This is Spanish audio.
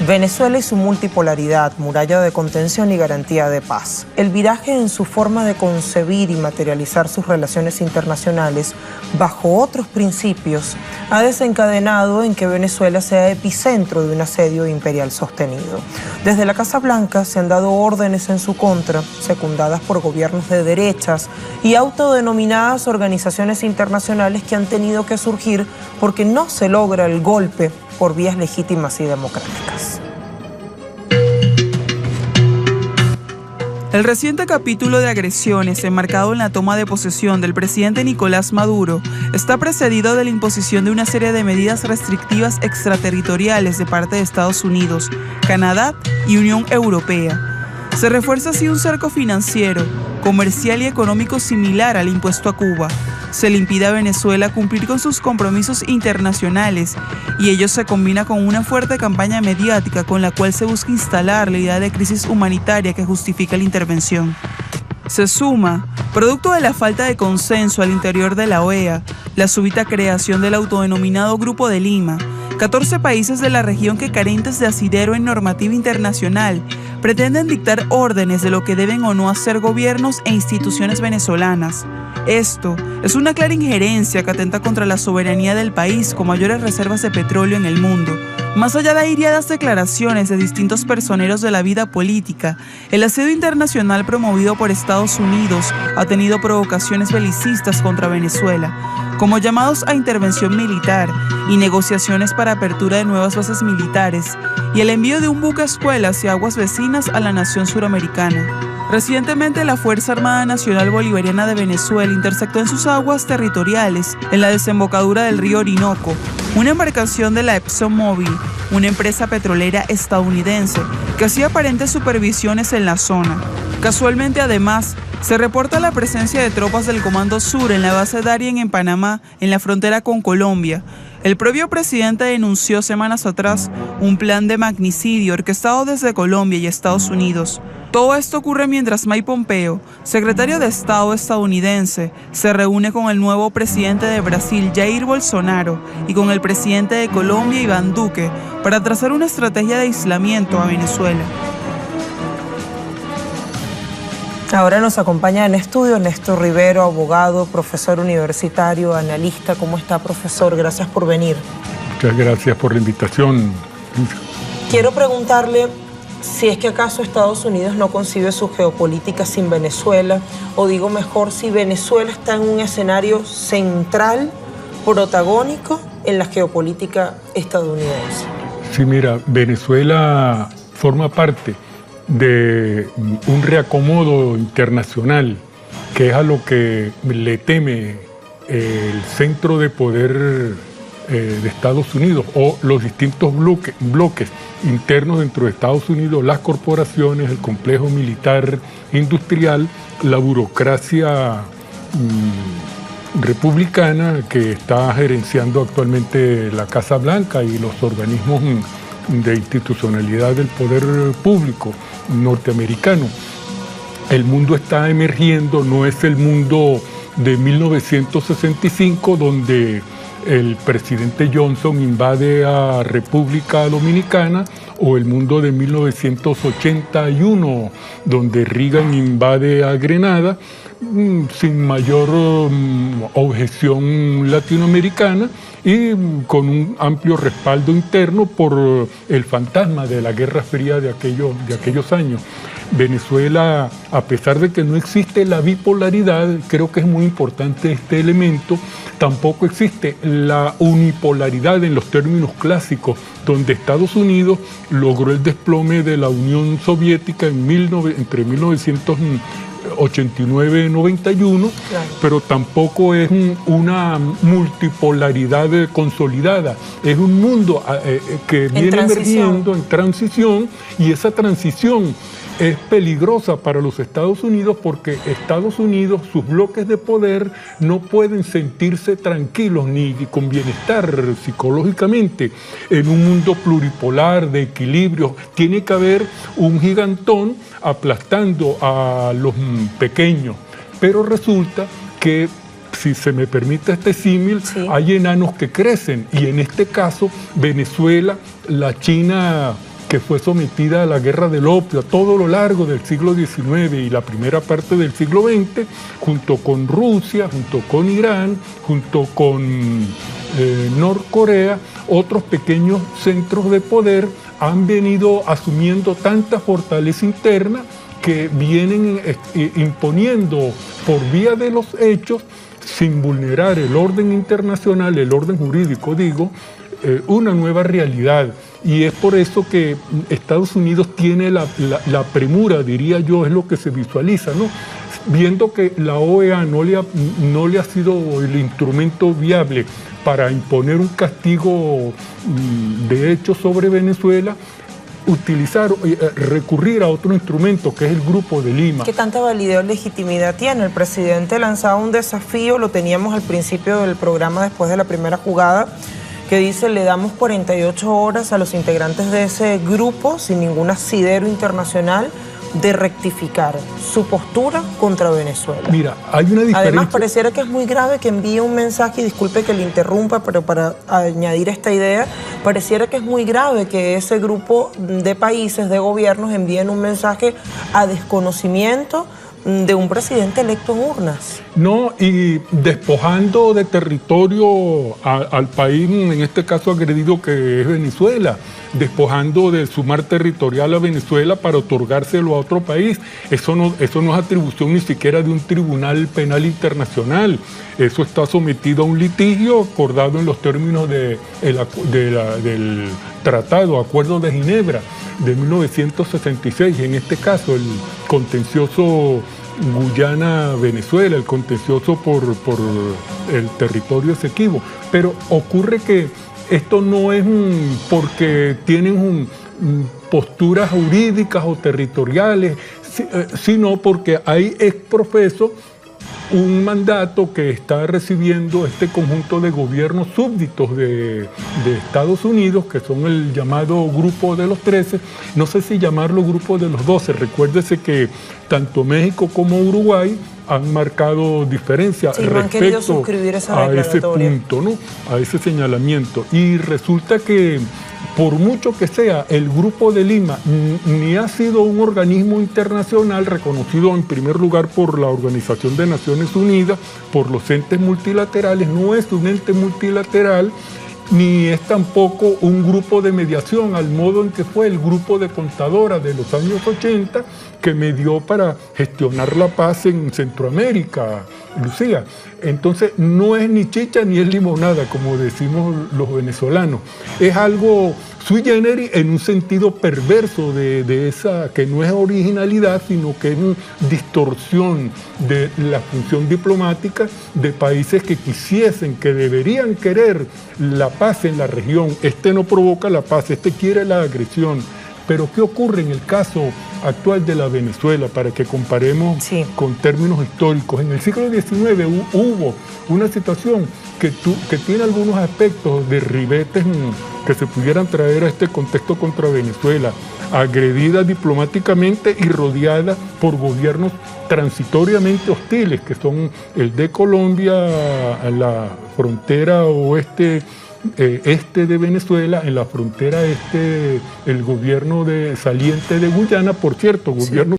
Venezuela y su multipolaridad, muralla de contención y garantía de paz. El viraje en su forma de concebir y materializar sus relaciones internacionales bajo otros principios ha desencadenado en que Venezuela sea epicentro de un asedio imperial sostenido. Desde la Casa Blanca se han dado órdenes en su contra, secundadas por gobiernos de derechas y autodenominadas organizaciones internacionales que han tenido que surgir porque no se logra el golpe por vías legítimas y democráticas. El reciente capítulo de agresiones enmarcado en la toma de posesión del presidente Nicolás Maduro está precedido de la imposición de una serie de medidas restrictivas extraterritoriales de parte de Estados Unidos, Canadá y Unión Europea. Se refuerza así un cerco financiero, comercial y económico similar al impuesto a Cuba. Se le impide a Venezuela cumplir con sus compromisos internacionales y ello se combina con una fuerte campaña mediática con la cual se busca instalar la idea de crisis humanitaria que justifica la intervención. Se suma, producto de la falta de consenso al interior de la OEA, la súbita creación del autodenominado Grupo de Lima, 14 países de la región que, carentes de asidero en normativa internacional, pretenden dictar órdenes de lo que deben o no hacer gobiernos e instituciones venezolanas. Esto es una clara injerencia que atenta contra la soberanía del país con mayores reservas de petróleo en el mundo. Más allá de airadas declaraciones de distintos personeros de la vida política, el asedio internacional promovido por Estados Unidos ha tenido provocaciones belicistas contra Venezuela, como llamados a intervención militar y negociaciones para apertura de nuevas bases militares y el envío de un buque escuela hacia aguas vecinas a la nación suramericana. Recientemente, la Fuerza Armada Nacional Bolivariana de Venezuela interceptó en sus aguas territoriales, en la desembocadura del río Orinoco, una embarcación de la ExxonMobil, una empresa petrolera estadounidense, que hacía aparentes supervisiones en la zona. Casualmente, además, se reporta la presencia de tropas del Comando Sur en la base Darien en Panamá, en la frontera con Colombia. El propio presidente denunció semanas atrás un plan de magnicidio orquestado desde Colombia y Estados Unidos. Todo esto ocurre mientras Mike Pompeo, secretario de Estado estadounidense, se reúne con el nuevo presidente de Brasil, Jair Bolsonaro, y con el presidente de Colombia, Iván Duque, para trazar una estrategia de aislamiento a Venezuela. Ahora nos acompaña en estudio Néstor Rivero, abogado, profesor universitario, analista. ¿Cómo está, profesor? Gracias por venir. Muchas gracias por la invitación. Quiero preguntarle si es que acaso Estados Unidos no concibe su geopolítica sin Venezuela, o digo mejor, si Venezuela está en un escenario central, protagónico en la geopolítica estadounidense. Sí, mira, Venezuela forma parte de un reacomodo internacional, que es a lo que le teme el centro de poder de Estados Unidos o los distintos bloques internos dentro de Estados Unidos, las corporaciones, el complejo militar industrial, la burocracia republicana que está gerenciando actualmente la Casa Blanca y los organismos de institucionalidad del poder público norteamericano. El mundo está emergiendo, no es el mundo de 1965 donde el presidente Johnson invade a República Dominicana, o el mundo de 1981 donde Reagan invade a Grenada sin mayor objeción latinoamericana y con un amplio respaldo interno por el fantasma de la Guerra Fría de aquellos años. Venezuela, a pesar de que no existe la bipolaridad, creo que es muy importante este elemento, tampoco existe la unipolaridad en los términos clásicos, donde Estados Unidos logró el desplome de la Unión Soviética entre 1989 y 91, claro. Pero tampoco es una multipolaridad consolidada, es un mundo que viene emergiendo en transición, y esa transición es peligrosa para los Estados Unidos porque Estados Unidos, sus bloques de poder, no pueden sentirse tranquilos ni con bienestar psicológicamente en un mundo pluripolar de equilibrio. Tiene que haber un gigantón aplastando a los pequeños, pero resulta que si se me permite este símil, sí, hay enanos que crecen, y en este caso Venezuela, la China que fue sometida a la guerra del opio a todo lo largo del siglo XIX y la primera parte del siglo XX, junto con Rusia, junto con Irán, junto con Norcorea, otros pequeños centros de poder han venido asumiendo tanta fortaleza interna que vienen imponiendo por vía de los hechos, sin vulnerar el orden internacional, el orden jurídico, digo, una nueva realidad. Y es por eso que Estados Unidos tiene la premura, diría yo, es lo que se visualiza, ¿no? Viendo que la OEA no le ha sido el instrumento viable para imponer un castigo de hecho sobre Venezuela, recurrir a otro instrumento que es el Grupo de Lima. ¿Qué tanta validez o legitimidad tiene? El presidente lanzaba un desafío, lo teníamos al principio del programa después de la primera jugada, que dice: le damos 48 horas a los integrantes de ese grupo, sin ningún asidero internacional, de rectificar su postura contra Venezuela. Mira, hay una diferencia. Además, pareciera que es muy grave que envíe un mensaje, y disculpe que le interrumpa, pero para añadir esta idea, pareciera que es muy grave que ese grupo de países, de gobiernos, envíen un mensaje a desconocimiento de un presidente electo en urnas. No, y despojando de territorio al país, en este caso agredido, que es Venezuela, despojando de su mar territorial a Venezuela para otorgárselo a otro país. Eso no es atribución ni siquiera de un tribunal penal internacional. Eso está sometido a un litigio acordado en los términos del Tratado, Acuerdo de Ginebra de 1966, en este caso el contencioso Guyana-Venezuela, el contencioso por el territorio Esequibo. Pero ocurre que esto no es porque tienen posturas jurídicas o territoriales, sino porque hay ex profeso un mandato que está recibiendo este conjunto de gobiernos súbditos de Estados Unidos, que son el llamado Grupo de los 13, no sé si llamarlo Grupo de los 12, recuérdese que tanto México como Uruguay han marcado diferencia respecto a ese punto, ¿no? A ese señalamiento. Y resulta que, por mucho que sea, el Grupo de Lima ni ha sido un organismo internacional reconocido en primer lugar por la Organización de Naciones Unidas, por los entes multilaterales, no es un ente multilateral, ni es tampoco un grupo de mediación al modo en que fue el grupo de Contadora de los años 80, que medió para gestionar la paz en Centroamérica, Lucía. Entonces no es ni chicha ni es limonada, como decimos los venezolanos. Es algo sui generis en un sentido perverso de esa, que no es originalidad, sino que es una distorsión de la función diplomática de países que quisiesen, que deberían querer la paz en la región. Este no provoca la paz, este quiere la agresión. Pero ¿qué ocurre en el caso actual de la Venezuela? Para que comparemos con términos históricos. En el siglo XIX hubo una situación que tiene algunos aspectos de ribetes que se pudieran traer a este contexto contra Venezuela, agredida diplomáticamente y rodeada por gobiernos transitoriamente hostiles, que son el de Colombia, a la frontera oeste de Venezuela, en la frontera este el gobierno saliente de Guyana, por cierto, gobierno